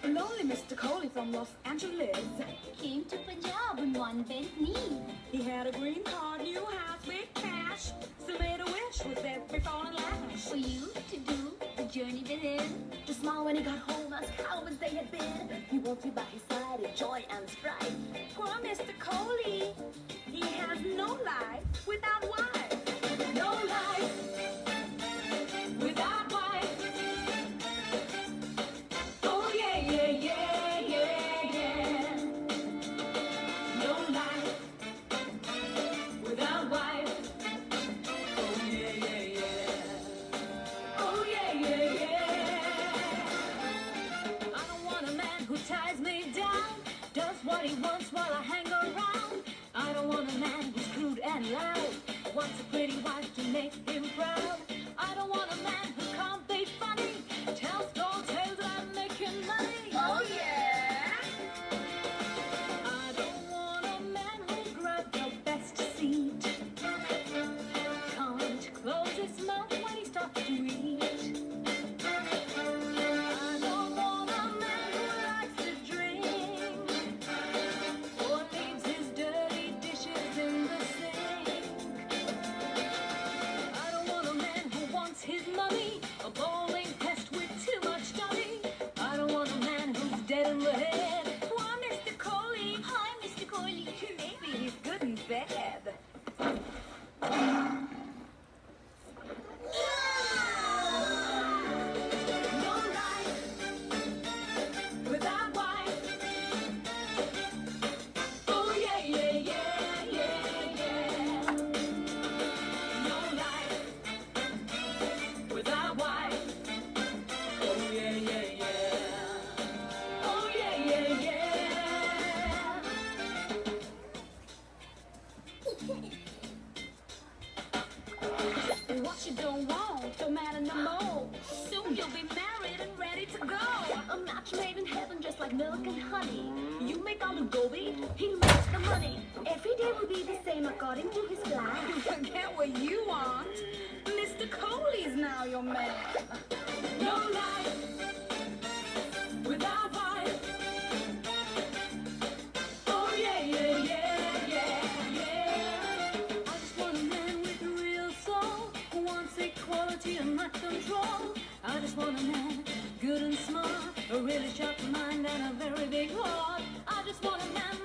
Lonely Mr. Coley from Los Angeles came to Punjab on one bent knee. He had a green card, new house with cash, still made a wish with every fallen lash. For you to do the journey with him, To smile when he got home as cowards they had been. He won't be by his side in joy and strife. Poor Mr. Coley, he has no life without wife. No life without wife. Oh yeah, yeah, yeah, yeah, yeah. No life without wife. Oh yeah, yeah, yeah. Oh yeah, yeah, yeah. I don't want a man who ties me down, does what he wants while I hang around. I don't want a man who's crude and loud, wants a pretty wife to make him proud. I don't want a man who can't be funny, tells tall tales that I'm making money. Oh yeah. I don't want a man who'll grab the best seat, can't close his mouth when he starts to eat. I don't want a man who likes to drink or leaves his dirty dishes in the sink. I don't want a man who wants his money, a bowling pest with too much dummy. I don't want a man who's dead in the head. Why, Mr. Coley? hi Mr. Coley. Maybe he's good and bad. No life without wife. Oh yeah, yeah, yeah, yeah, yeah. No life without wife. Oh yeah, yeah, yeah. Oh yeah, yeah, yeah. What you don't want don't matter no more. Soon you'll be married and ready to go. A match made in heaven just like milk and honey. You make all the goby, he makes the money. Every day will be the same according to his plan. You can get what you want. Mr. Coley's now your man. No life without wife. Oh yeah, yeah, yeah, yeah, yeah. I just want a man with a real soul who wants equality and not control. I just want a man good and smart, a really sharp mind and a very big heart. I just want a man